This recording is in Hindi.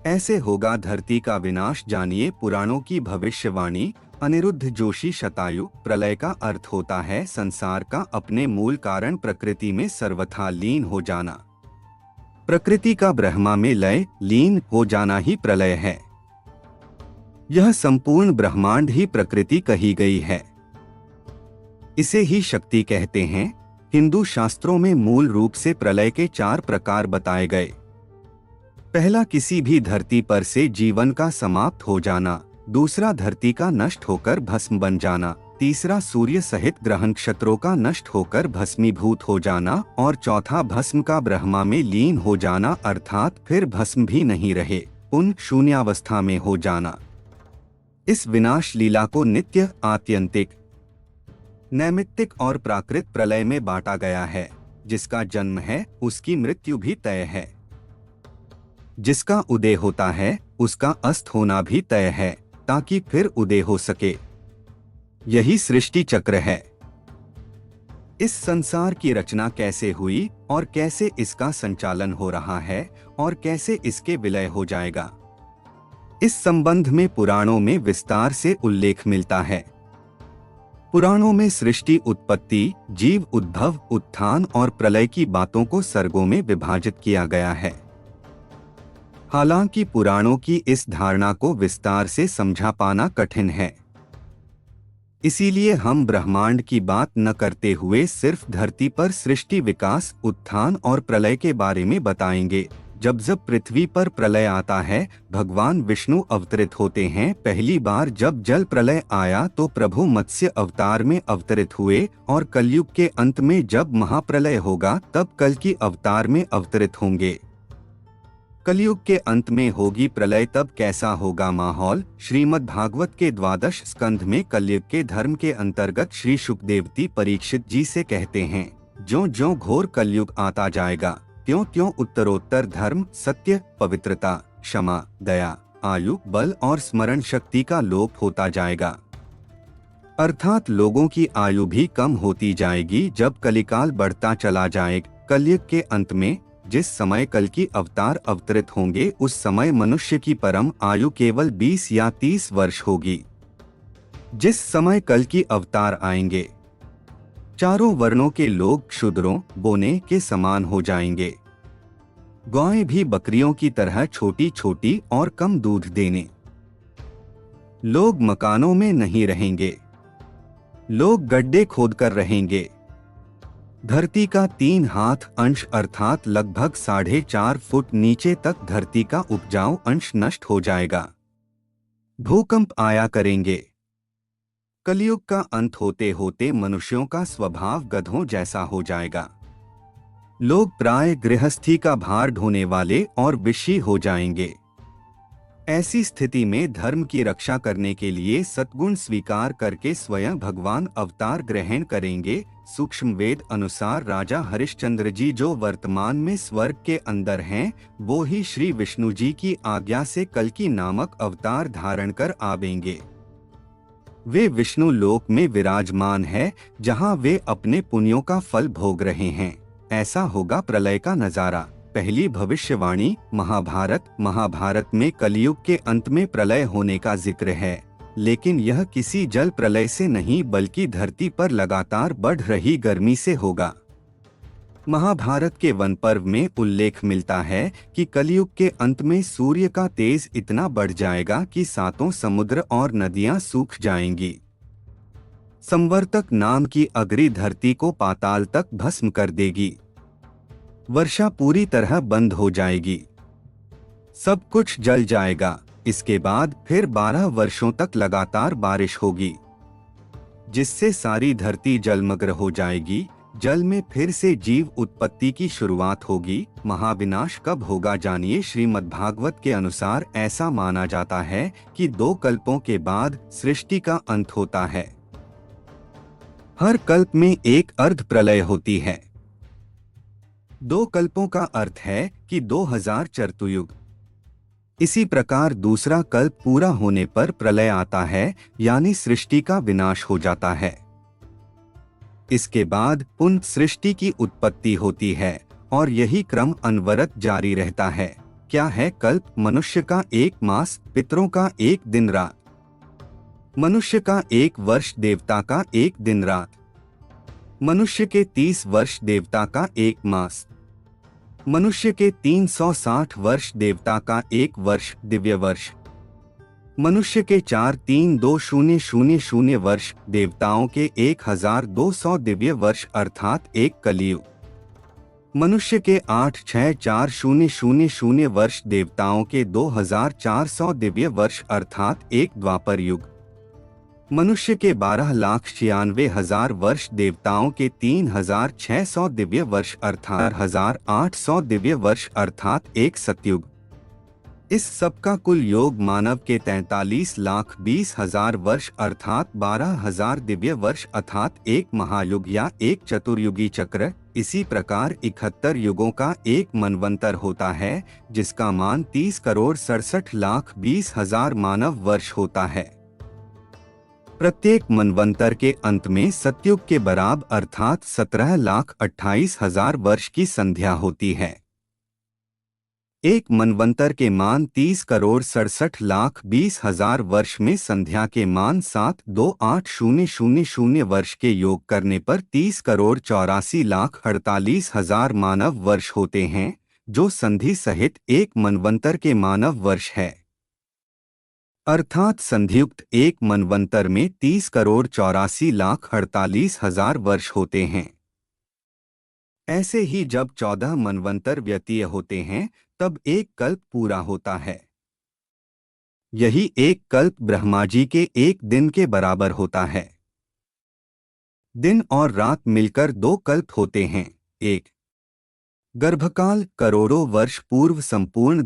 ऐसे होगा धरती का विनाश, जानिए पुराणों की भविष्यवाणी। अनिरुद्ध जोशी शतायु। प्रलय का अर्थ होता है संसार का अपने मूल कारण प्रकृति में सर्वथा लीन हो जाना। प्रकृति का ब्रह्मा में लय लीन हो जाना ही प्रलय है। यह संपूर्ण ब्रह्मांड ही प्रकृति कही गई है। इसे ही शक्ति कहते हैं। हिंदू शास्त्रों में मूल रूप से प्रलय के 4 प्रकार बताए गए। पहला, किसी भी धरती पर से जीवन का समाप्त हो जाना। दूसरा, धरती का नष्ट होकर भस्म बन जाना। तीसरा, सूर्य सहित ग्रह नक्षत्रों का नष्ट होकर भस्मीभूत हो जाना। और चौथा, भस्म का ब्रह्मा में लीन हो जाना, अर्थात फिर भस्म भी नहीं रहे, उन शून्यावस्था में हो जाना। इस विनाश लीला को नित्य, आत्यंतिक, नैमित्तिक और प्राकृत प्रलय में बांटा गया है। जिसका जन्म है उसकी मृत्यु भी तय है। जिसका उदय होता है उसका अस्त होना भी तय है, ताकि फिर उदय हो सके। यही सृष्टि चक्र है। इस संसार की रचना कैसे हुई और कैसे इसका संचालन हो रहा है और कैसे इसके विलय हो जाएगा, इस संबंध में पुराणों में विस्तार से उल्लेख मिलता है। पुराणों में सृष्टि उत्पत्ति, जीव उद्भव, उत्थान और प्रलय की बातों को सर्गों में विभाजित किया गया है। हालांकि पुराणों की इस धारणा को विस्तार से समझा पाना कठिन है। इसीलिए हम ब्रह्मांड की बात न करते हुए सिर्फ धरती पर सृष्टि, विकास, उत्थान और प्रलय के बारे में बताएंगे। जब पृथ्वी पर प्रलय आता है, भगवान विष्णु अवतरित होते हैं। पहली बार जब जल प्रलय आया तो प्रभु मत्स्य अवतार में अवतरित हुए, और कलयुग के अंत में जब महाप्रलय होगा तब कल्कि अवतार में अवतरित होंगे। कलयुग के अंत में होगी प्रलय, तब कैसा होगा माहौल। श्रीमद् भागवत के 12 स्कंध में कलयुग के धर्म के अंतर्गत श्री शुकदेवती परीक्षित जी से कहते हैं, ज्यों ज्यों घोर कलयुग आता जाएगा त्यों त्यों उत्तरोत्तर धर्म, सत्य, पवित्रता, क्षमा, दया, आयु, बल और स्मरण शक्ति का लोप होता जाएगा। अर्थात लोगों की आयु भी कम होती जाएगी जब कलिकाल बढ़ता चला जाएगा। कलयुग के अंत में जिस समय कल की अवतार अवतरित होंगे उस समय मनुष्य की परम आयु केवल 20 या 30 वर्ष होगी। जिस समय कल की अवतार आएंगे चारों वर्णों के लोग क्षुद्रों, बोने के समान हो जाएंगे। गायें भी बकरियों की तरह छोटी छोटी और कम दूध देने। लोग मकानों में नहीं रहेंगे, लोग गड्ढे खोदकर रहेंगे। धरती का 3 हाथ अंश अर्थात लगभग 4.5 फुट नीचे तक धरती का उपजाऊ अंश नष्ट हो जाएगा। भूकंप आया करेंगे। कलयुग का अंत होते होते मनुष्यों का स्वभाव गधों जैसा हो जाएगा। लोग प्राय गृहस्थी का भार ढोने वाले और विषी हो जाएंगे। ऐसी स्थिति में धर्म की रक्षा करने के लिए सद्गुण स्वीकार करके स्वयं भगवान अवतार ग्रहण करेंगे। सूक्ष्म वेद अनुसार राजा हरिश्चंद्र जी जो वर्तमान में स्वर्ग के अंदर हैं, वो ही श्री विष्णु जी की आज्ञा से कल्कि नामक अवतार धारण कर आवेंगे। वे विष्णु लोक में विराजमान है, जहां वे अपने पुण्यों का फल भोग रहे हैं। ऐसा होगा प्रलय का नजारा। पहली भविष्यवाणी महाभारत में कलयुग के अंत में प्रलय होने का जिक्र है, लेकिन यह किसी जल प्रलय से नहीं बल्कि धरती पर लगातार बढ़ रही गर्मी से होगा। महाभारत के वन पर्व में उल्लेख मिलता है कि कलयुग के अंत में सूर्य का तेज इतना बढ़ जाएगा कि 7 समुद्र और नदियां सूख जाएंगी। संवर्तक नाम की अग्नि धरती को पाताल तक भस्म कर देगी। वर्षा पूरी तरह बंद हो जाएगी। सब कुछ जल जाएगा। इसके बाद फिर 12 वर्षों तक लगातार बारिश होगी, जिससे सारी धरती जलमग्न हो जाएगी। जल में फिर से जीव उत्पत्ति की शुरुआत होगी। महाविनाश कब होगा जानिए। श्रीमद्भागवत के अनुसार ऐसा माना जाता है कि 2 कल्पों के बाद सृष्टि का अंत होता है। हर कल्प में एक अर्ध प्रलय होती है। 2 कल्पों का अर्थ है कि 2000 चतुर्युग। इसी प्रकार दूसरा कल्प पूरा होने पर प्रलय आता है, यानी सृष्टि का विनाश हो जाता है। इसके बाद पुनः सृष्टि की उत्पत्ति होती है और यही क्रम अनवरत जारी रहता है। क्या है कल्प? मनुष्य का 1 मास, पितरों का 1 दिन रात। मनुष्य का 1 वर्ष, देवता का 1 दिन रात। मनुष्य के 30 वर्ष, देवता का 1 मास। मनुष्य के 360 वर्ष, देवता का 1 वर्ष, दिव्य वर्ष। मनुष्य के 43200 वर्ष, देवताओं के 1200 दिव्य वर्ष अर्थात 1 कलियुग। मनुष्य के 864000 वर्ष, देवताओं के 2400 दिव्य वर्ष अर्थात 1 द्वापर युग। मनुष्य के 12,96,000 वर्ष, देवताओं के 3600 दिव्य वर्ष अर्थात 1800 दिव्य वर्ष अर्थात 1 सतयुग। इस सब का कुल योग मानव के 43,20,000 वर्ष अर्थात 12,000 दिव्य वर्ष अर्थात 1 महायुग या 1 चतुर्युगी चक्र। इसी प्रकार 71 युगों का 1 मनवंतर होता है, जिसका मान 30,67,20,000 मानव वर्ष होता है। प्रत्येक मनवंतर के अंत में सतयुग के बराबर अर्थात 17,28,000 वर्ष की संध्या होती है। एक मनवंतर के मान 30,67,20,000 वर्ष में संध्या के मान 7,28,000 वर्ष के योग करने पर 30,84,48,000 मानव वर्ष होते हैं, जो संधि सहित एक मनवंतर के मानव वर्ष है। अर्थात संधियुक्त एक मनवंतर में 30,84,48,000 वर्ष होते हैं। ऐसे ही जब 14 मनवंतर व्यतीय होते हैं तब एक कल्प पूरा होता है। यही एक कल्प ब्रह्मा जी के 1 दिन के बराबर होता है। दिन और रात मिलकर 2 कल्प होते हैं। एक गर्भकाल, करोड़ों वर्ष पूर्व संपूर्ण